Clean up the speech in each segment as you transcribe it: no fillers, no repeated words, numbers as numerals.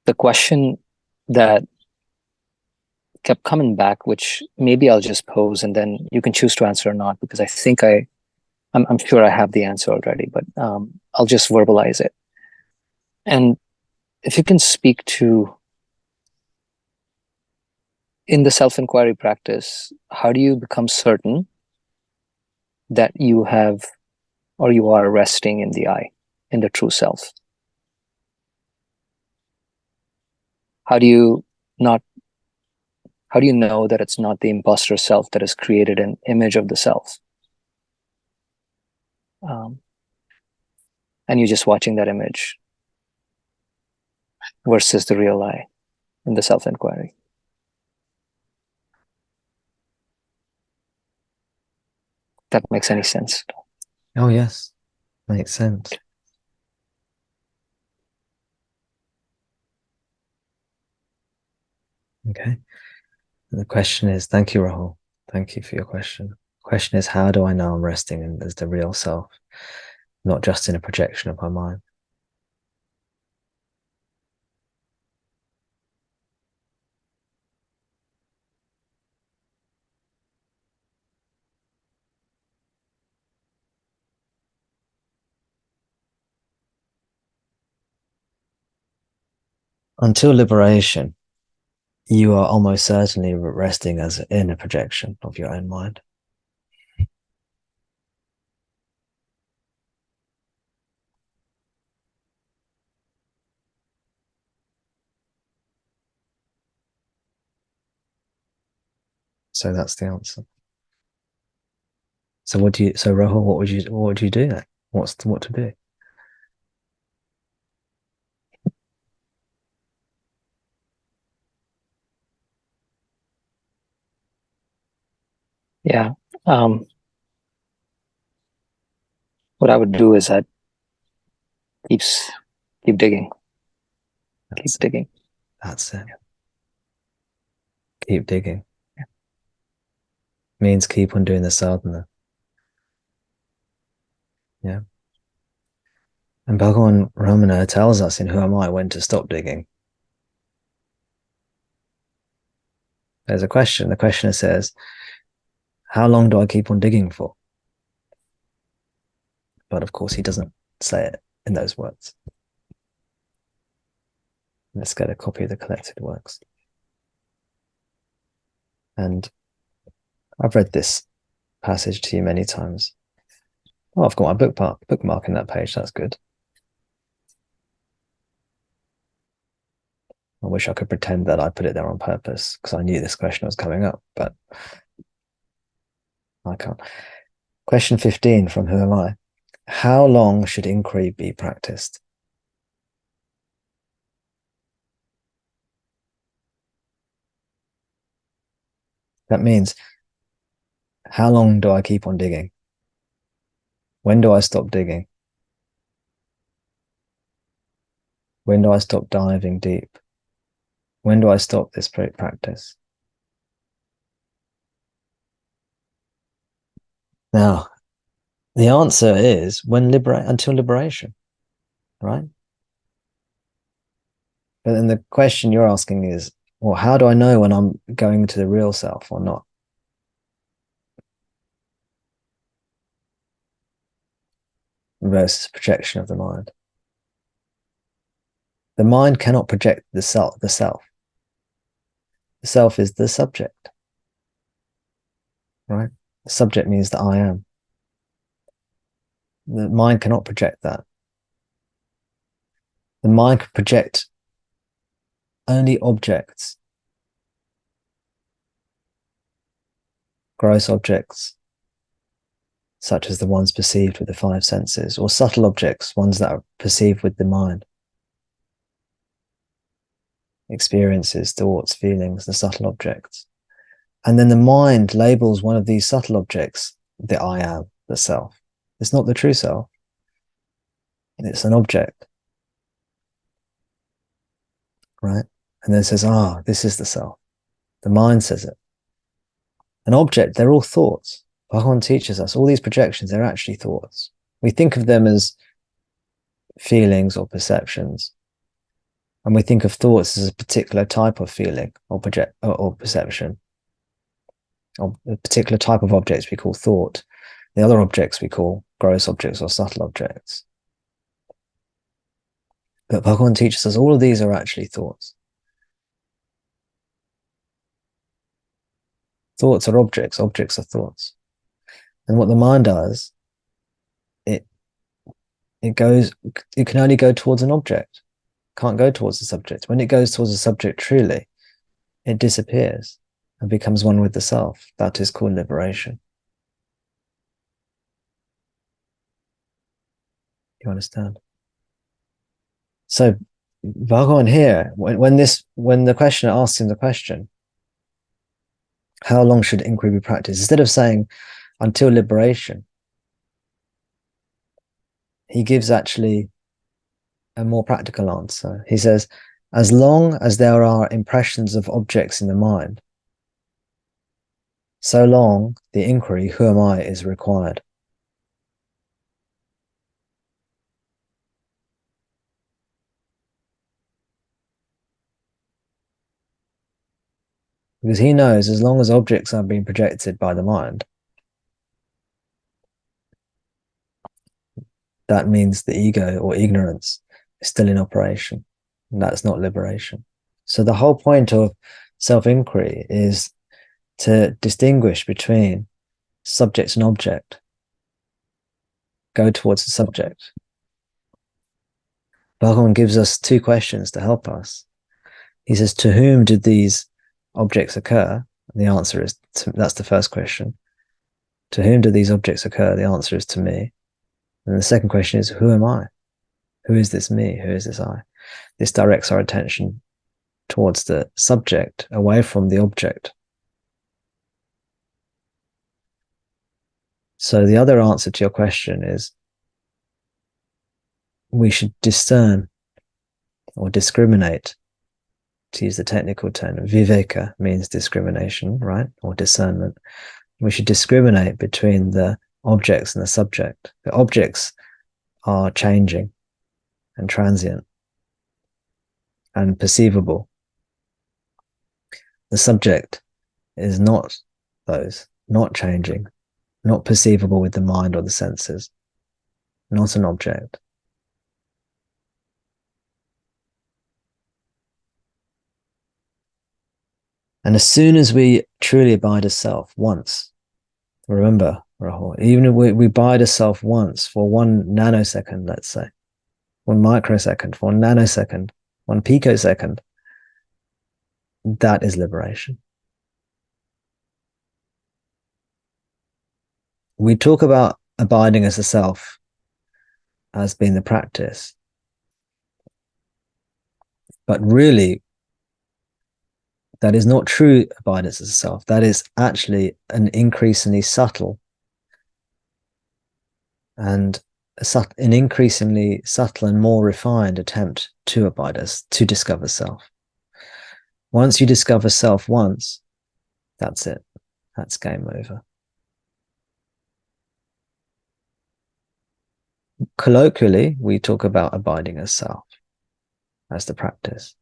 The question that kept coming back, which maybe I'll just pose and then you can choose to answer or not, because I think I'm sure I have the answer already, but I'll just verbalize it. And if you can speak to, in the self-inquiry practice, how do you become certain that you have or you are resting in the I, in the true self? How do you not, how do you know that it's not the imposter self that has created an image of the self? Um, and you're just watching that image versus the real I in the self-inquiry. That makes any sense? Oh, yes. Makes sense. Okay. And the question is, thank you, Rahul. Thank you for your question. The question is, how do I know I'm resting in as the real self, not just in a projection of my mind? Until liberation, you are almost certainly resting as in a projection of your own mind. So that's the answer. So Rahul, what would you do then? What to do? Yeah. What I would do is I'd keep digging, keep digging. That's it. Keep digging. Yeah. Means keep on doing the sadhana. Yeah. And Bhagavan Ramana tells us in Who Am I when to stop digging. There's a question. The questioner says, how long do I keep on digging for? But of course, he doesn't say it in those words. Let's get a copy of the collected works. And I've read this passage to you many times. Oh, I've got my bookmark in that page. That's good. I wish I could pretend that I put it there on purpose because I knew this question was coming up, but I can't. Question 15 from Who Am I? How long should inquiry be practiced? That means, how long do I keep on digging? When do I stop digging? When do I stop diving deep? When do I stop this practice? Now, the answer is until liberation, right? But then the question you're asking is, well, how do I know when I'm going to the real self or not? Versus projection of the mind. The mind cannot project the self. The self is the subject, right? The subject means that I am. The mind cannot project that. The mind can project only objects, gross objects, such as the ones perceived with the five senses, or subtle objects, ones that are perceived with the mind. Experiences, thoughts, feelings, the subtle objects. And then the mind labels one of these subtle objects the I am, the self. It's not the true self. It's an object, right? And then says, this is the self. The mind says it. An object, they're all thoughts. Bhagavan teaches us all these projections, they're actually thoughts. We think of them as feelings or perceptions. And we think of thoughts as a particular type of feeling or perception, or a particular type of objects we call thought. The other objects we call gross objects or subtle objects. But Bhagavan teaches us all of these are actually thoughts. Thoughts are objects, objects are thoughts. And what the mind does, it can only go towards an object, can't go towards the subject. When it goes towards the subject truly, it disappears and becomes one with the self. That is called liberation. You understand? So Bhagavan here, when the questioner asks him the question, how long should inquiry be practiced? Instead of saying until liberation, he gives actually a more practical answer. He says, as long as there are impressions of objects in the mind, so long the inquiry, who am I, is required. Because he knows as long as objects are being projected by the mind, that means the ego or ignorance is still in operation. And that's not liberation. So the whole point of self-inquiry is to distinguish between subject and object. Go towards the subject. Bhagavan gives us two questions to help us. He says, to whom did these objects occur? And the answer is, that's the first question. To whom do these objects occur? The answer is to me. And the second question is, who am I? Who is this me? Who is this I? This directs our attention towards the subject, away from the object. So the other answer to your question is, we should discern or discriminate, to use the technical term. Viveka means discrimination, right? Or discernment. We should discriminate between the objects and the subject. The objects are changing and transient and perceivable. The subject is not those, not changing, not perceivable with the mind or the senses, not an object. And as soon as we truly abide as self once, remember, Rahul, even if we abide as self once for 1 nanosecond, let's say, 1 microsecond, 1 nanosecond, 1 picosecond, that is liberation. We talk about abiding as a self as being the practice, but really, that is not true abidance as a self. That is actually an increasingly subtle and an increasingly subtle and more refined attempt to abide as, to discover self. Once you discover self once, that's it. That's game over. Colloquially, we talk about abiding as self as the practice.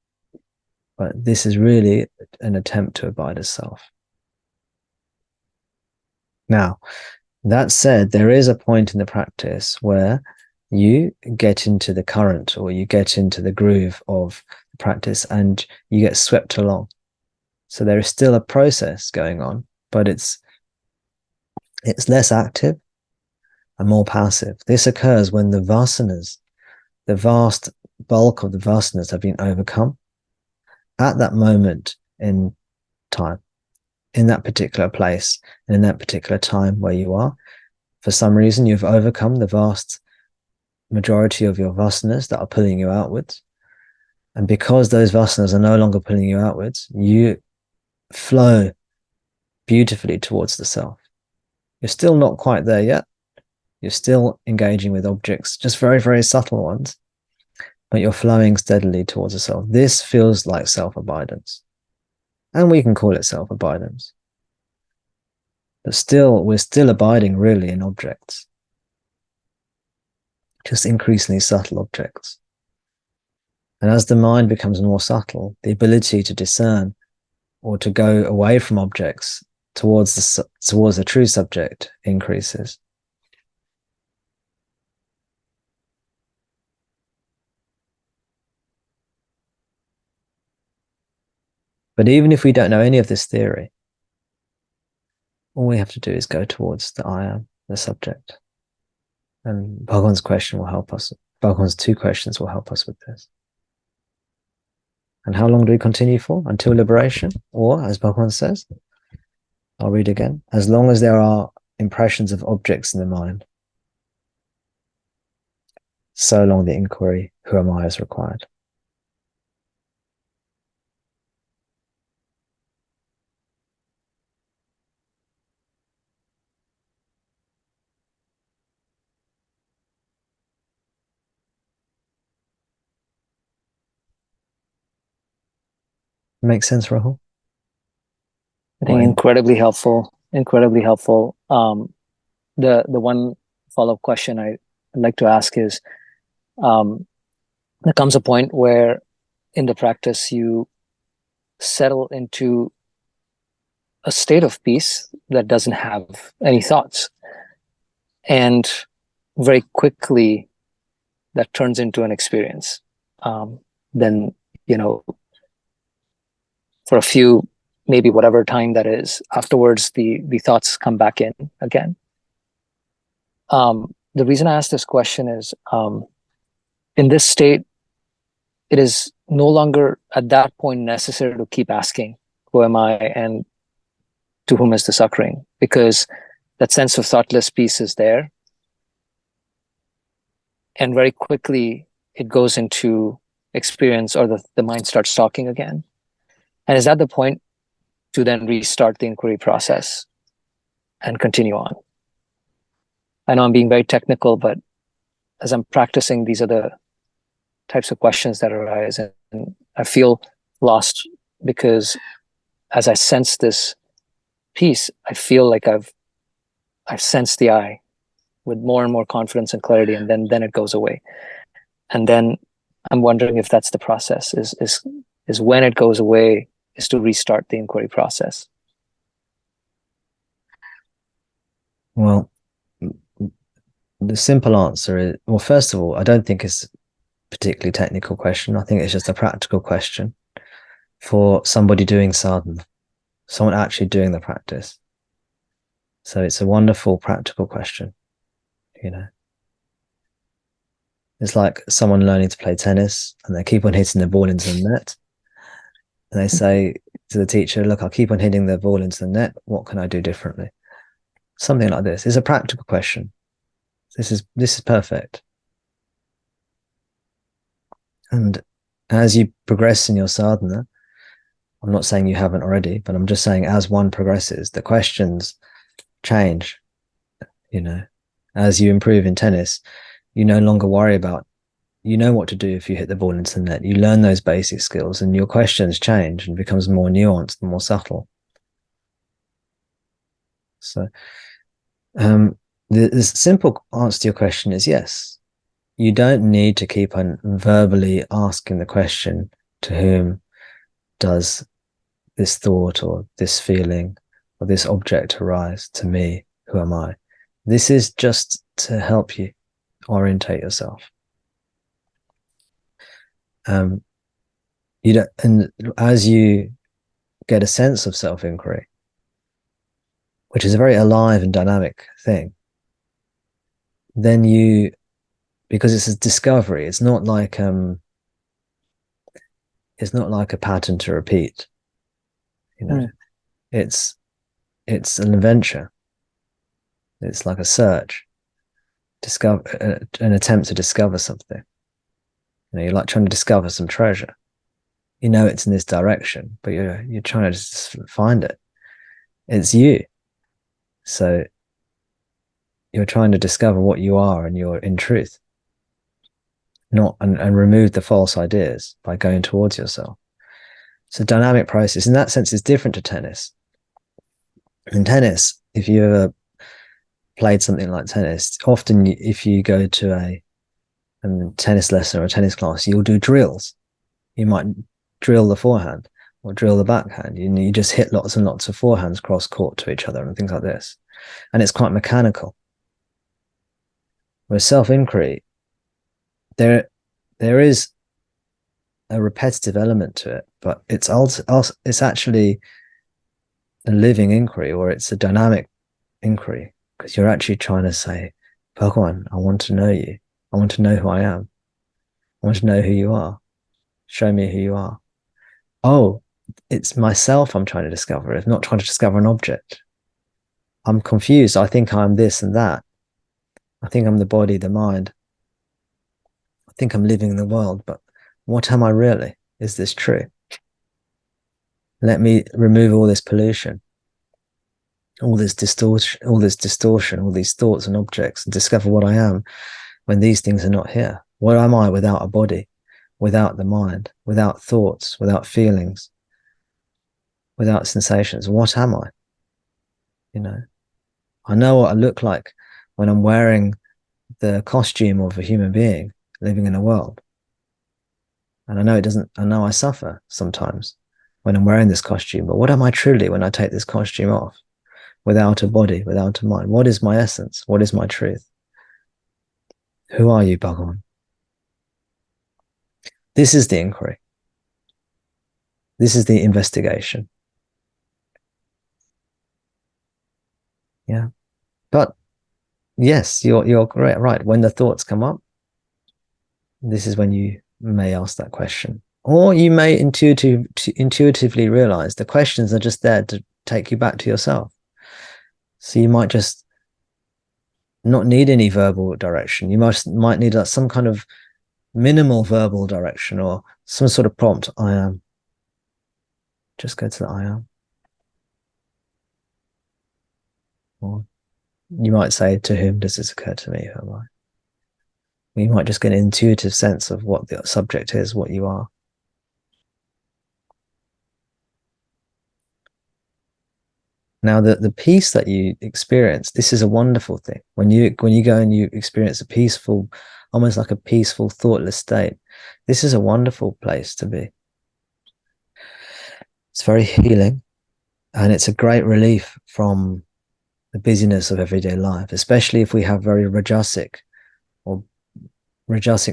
But this is really an attempt to abide as self. Now, that said, there is a point in the practice where you get into the current or you get into the groove of the practice and you get swept along. So there is still a process going on, but it's less active and more passive. This occurs when the vasanas, the vast bulk of the vasanas, have been overcome. At that moment in time, in that particular place, and in that particular time where you are, for some reason you've overcome the vast majority of your vasanas that are pulling you outwards. And because those vasanas are no longer pulling you outwards, you flow beautifully towards the self. You're still not quite there yet. You're still engaging with objects, just very, very subtle ones, but you're flowing steadily towards the self. This feels like self-abidance. And we can call it self-abidance. But still, we're still abiding really in objects, just increasingly subtle objects. And as the mind becomes more subtle, the ability to discern or to go away from objects towards the true subject increases. But even if we don't know any of this theory, all we have to do is go towards the I am, the subject. And Bhagwan's question will help us. Bhagwan's two questions will help us with this. And how long do we continue for? Until liberation? Or, as Bhagwan says, I'll read again, as long as there are impressions of objects in the mind, so long the inquiry, who am I, is required. Makes sense, Rahul? I think incredibly helpful. Incredibly helpful. The one follow-up question I'd like to ask is, there comes a point where in the practice you settle into a state of peace that doesn't have any thoughts. And very quickly that turns into an experience. Then, for a few, maybe whatever time that is, afterwards the thoughts come back in again. The reason I ask this question is, in this state, it is no longer at that point necessary to keep asking, who am I and to whom is the suffering? Because that sense of thoughtless peace is there. And very quickly it goes into experience, or the mind starts talking again. And is at the point to then restart the inquiry process and continue on. I know I'm being very technical, but as I'm practicing, these are the types of questions that arise, and I feel lost because as I sense this peace, I feel like I've sensed the I with more and more confidence and clarity, and then it goes away. And then I'm wondering if that's the process, is when it goes away is to restart the inquiry process. Well, the simple answer is, well, first of all, I don't think it's a particularly technical question. I think it's just a practical question for somebody doing sadhana, someone actually doing the practice. So it's a wonderful practical question, It's like someone learning to play tennis and they keep on hitting the ball into the net. And they say to the teacher, look, I'll keep on hitting the ball into the net. What can I do differently? Something like this. It's a practical question. This is perfect. And as you progress in your sadhana, I'm not saying you haven't already, but I'm just saying as one progresses, the questions change. As you improve in tennis, you no longer worry about, you know what to do if you hit the ball into the net. You learn those basic skills and your questions change and becomes more nuanced and more subtle. So the simple answer to your question is yes. You don't need to keep on verbally asking the question, to whom does this thought or this feeling or this object arise? To me, who am I? This is just to help you orientate yourself. You don't, and as you get a sense of self-inquiry, which is a very alive and dynamic thing, then you, because it's a discovery, it's not like a pattern to repeat. It's an adventure. It's like a search, an attempt to discover something. You're like trying to discover some treasure. It's in this direction, but you're trying to just find it. It's you. So you're trying to discover what you are and you're in truth, not and remove the false ideas by going towards yourself. So dynamic process in that sense is different to tennis. In tennis, if you ever played something like tennis, often if you go to a tennis lesson or a tennis class, you'll do drills. You might drill the forehand or drill the backhand. You just hit lots and lots of forehands cross court to each other and things like this. And it's quite mechanical. Whereas self-inquiry, there is a repetitive element to it, but it's actually a living inquiry, or it's a dynamic inquiry, because you're actually trying to say, Bhagwan, I want to know you. I want to know who I am. I want to know who you are. Show me who you are. Oh, it's myself I'm trying to discover. I'm not trying to discover an object. I'm confused. I think I'm this and that. I think I'm the body, the mind. I think I'm living in the world, but what am I really? Is this true? Let me remove all this pollution, all this distortion, all these thoughts and objects, and discover what I am when these things are not here. What am I without a body, without the mind, without thoughts, without feelings, without sensations? What am I? I know what I look like when I'm wearing the costume of a human being living in a world. And I know I suffer sometimes when I'm wearing this costume, but what am I truly when I take this costume off? Without a body, without a mind. What is my essence? What is my truth? Who are you, Bhagavan? This is the inquiry. This is the investigation. Yeah. But yes, you're right. When the thoughts come up, this is when you may ask that question. Or you may intuitively realize the questions are just there to take you back to yourself. So you might just not need any verbal direction. You might need some kind of minimal verbal direction or some sort of prompt. I am. Just go to the I am. Or you might say, to whom does this occur to me? Who am I? You might just get an intuitive sense of what the subject is, what you are. Now, the peace that you experience, this is a wonderful thing. When you go and you experience a peaceful, almost like a peaceful, thoughtless state, this is a wonderful place to be. It's very healing, and it's a great relief from the busyness of everyday life, especially if we have very rajasic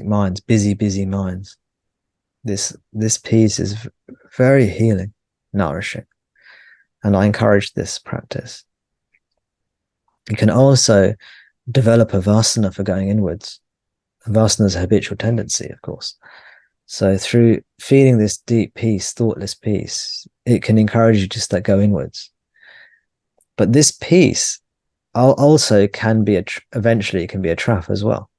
minds, busy minds. This peace is very healing, nourishing, and I encourage this practice. You can also develop a vasana for going inwards. Vasana is a habitual tendency, of course. So through feeling this deep peace, thoughtless peace, it can encourage you to go inwards. But this peace also can be eventually it can be a trap as well,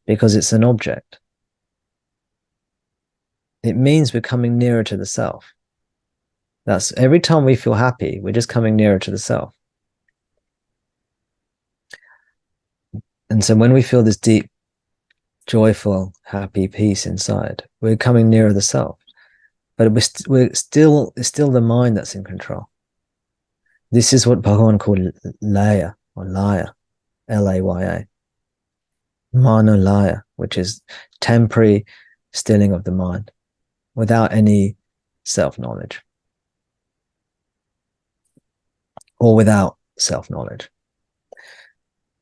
because it's an object. It means we're coming nearer to the self. That's every time we feel happy, we're just coming nearer to the self. And so when we feel this deep, joyful, happy peace inside, we're coming nearer the self. But it's still the mind that's in control. This is what Bhagavan called laya, or laya, Laya, Manolaya, which is temporary stilling of the mind without any self-knowledge, or without self-knowledge.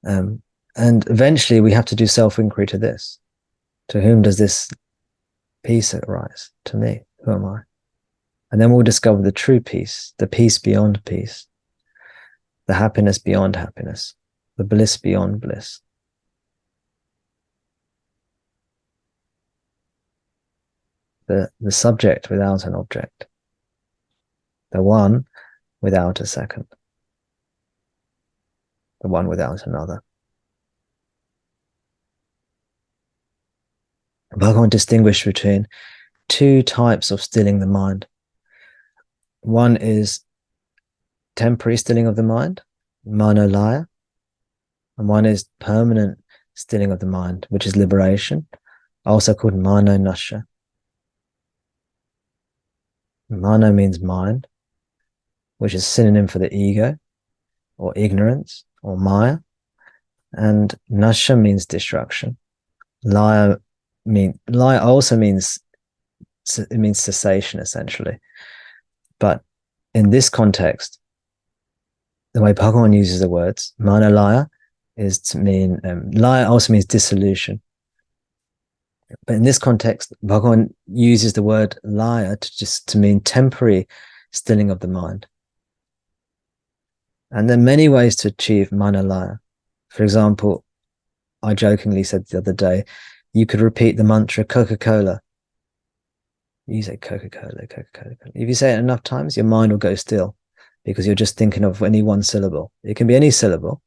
And eventually we have to do self-inquiry to this. To whom does this peace arise? To me. Who am I? And then we'll discover the true peace, the peace beyond peace, the happiness beyond happiness, the bliss beyond bliss. The subject without an object, the one without a second. the one without another. Bhagavan distinguished between two types of stilling the mind. One is temporary stilling of the mind, Manolaya, and one is permanent stilling of the mind, which is liberation, also called Manonasa. Mano means mind, which is synonym for the ego, or ignorance, or Maya, and Nasha means destruction. Laya also means cessation, essentially. But in this context, the way Bhagavan uses the words, Manolaya is to mean, Laya also means dissolution. But in this context, Bhagavan uses the word Laya to mean temporary stilling of the mind. And there are many ways to achieve Manolaya. For example, I jokingly said the other day, you could repeat the mantra Coca-Cola. You say Coca-Cola, Coca-Cola. If you say it enough times, your mind will go still because you're just thinking of any one syllable. It can be any syllable,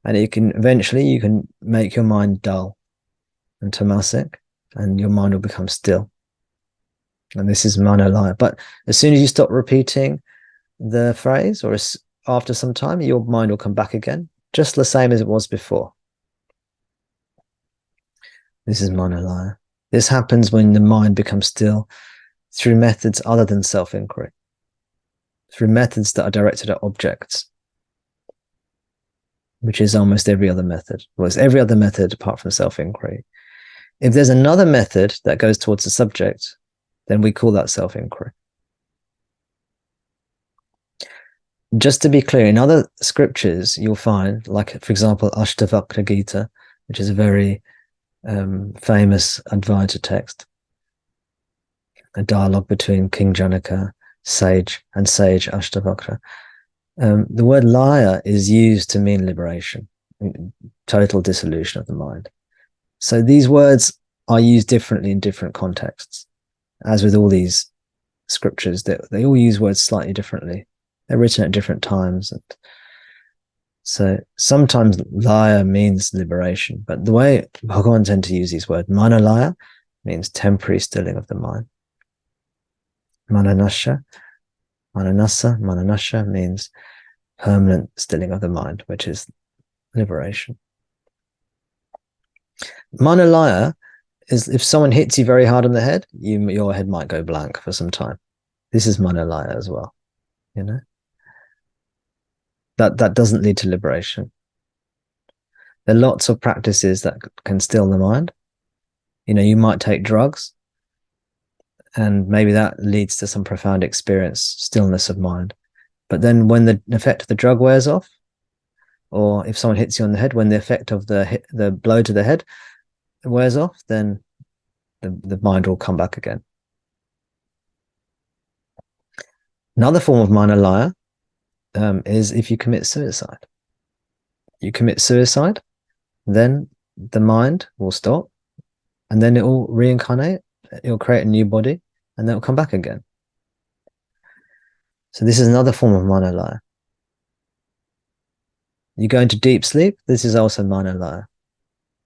and eventually you can make your mind dull and tamasic, and your mind will become still. And this is Manolaya. But as soon as you stop repeating the phrase, or after some time, your mind will come back again, just the same as it was before. This is Manolaya. This happens when the mind becomes still through methods other than self-inquiry, through methods that are directed at objects, which is almost every other method. Well, it's every other method apart from self-inquiry. If there's another method that goes towards the subject, then we call that self-inquiry. Just to be clear, in other scriptures, you'll find, like, for example, Ashtavakra Gita, which is a very famous Advaita text, a dialogue between King Janaka, sage, and sage Ashtavakra. The word laya is used to mean liberation, total dissolution of the mind. So these words are used differently in different contexts. As with all these scriptures, they all use words slightly differently. They're written at different times. And so sometimes laya means liberation, but the way Bhagavan tends to use these words, manolaya, means temporary stilling of the mind. Manonasa means permanent stilling of the mind, which is liberation. Manolaya is if someone hits you very hard on the head, your head might go blank for some time. This is Manolaya as well, you know. That doesn't lead to liberation. There are lots of practices that can still the mind. You know, you might take drugs, and maybe that leads to some profound experience, stillness of mind. But then when the effect of the drug wears off, or if someone hits you on the head, when the effect of the blow to the head wears off, then the mind will come back again. Another form of Manolaya is if you commit suicide. You commit suicide, then the mind will stop, and then it will reincarnate, it will create a new body, and then it will come back again. So this is another form of Manolaya. You go into deep sleep, this is also Manolaya.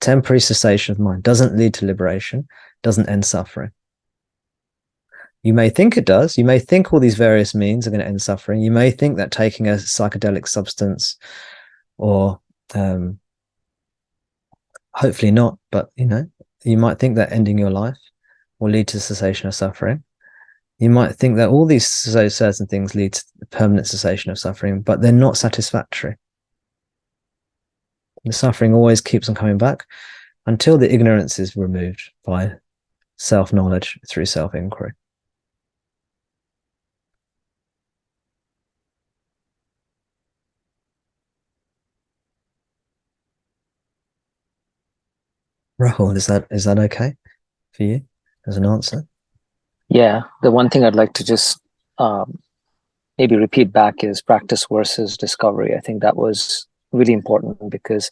Temporary cessation of mind doesn't lead to liberation, doesn't end suffering. You may think it does. You may think all these various means are going to end suffering. You may think that taking a psychedelic substance, or hopefully not, but you might think that ending your life will lead to cessation of suffering. You might think that all these certain things lead to permanent cessation of suffering, but they're not satisfactory. The suffering always keeps on coming back until the ignorance is removed by self-knowledge through self-inquiry. Rahul, is that okay for you as an answer? Yeah, the one thing I'd like to just maybe repeat back is practice versus discovery. I think that was really important because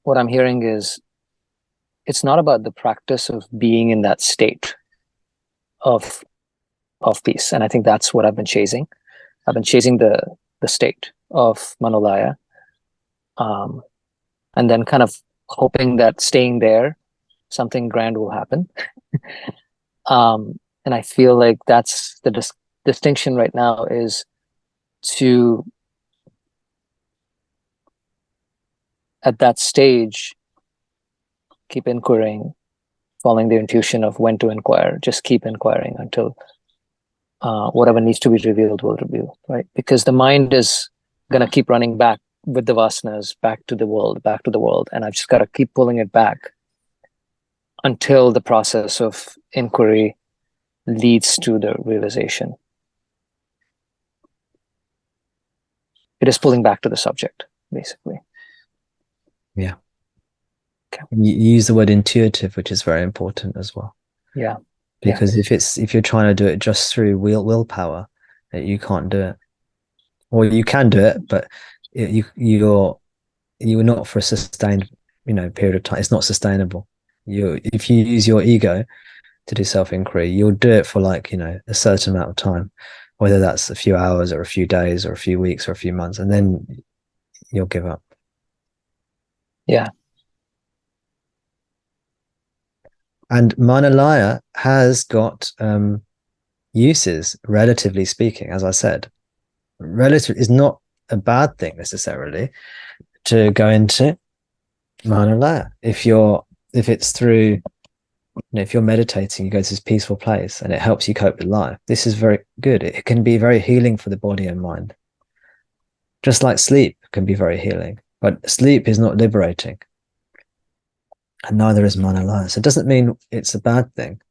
what I'm hearing is it's not about the practice of being in that state of peace, and I think that's what I've been chasing. I've been chasing the state of Manolaya, and then kind of hoping that staying there, something grand will happen. And I feel like that's the distinction right now, is to, at that stage, keep inquiring, following the intuition of when to inquire. Just keep inquiring until whatever needs to be revealed will reveal, right? Because the mind is going to keep running back with the vasanas, back to the world, back to the world. And I've just got to keep pulling it back until the process of inquiry leads to the realization. It is pulling back to the subject, basically. Yeah. Okay. You use the word intuitive, which is very important as well. Yeah. Because if you're trying to do it just through willpower, you can't do it. Or you can do it, but you're not for a sustained period of time. It's not sustainable. If you use your ego to do self-inquiry, you'll do it for a certain amount of time, whether that's a few hours or a few days or a few weeks or a few months, and then you'll give up. Yeah. And Manolaya has got uses, relatively speaking. As I said, relative is not a bad thing necessarily to go into Manolaya. If it's through, if you're meditating, you go to this peaceful place and it helps you cope with life. This is very good. It can be very healing for the body and mind. Just like sleep can be very healing, but sleep is not liberating. And neither is Manolaya. So it doesn't mean it's a bad thing.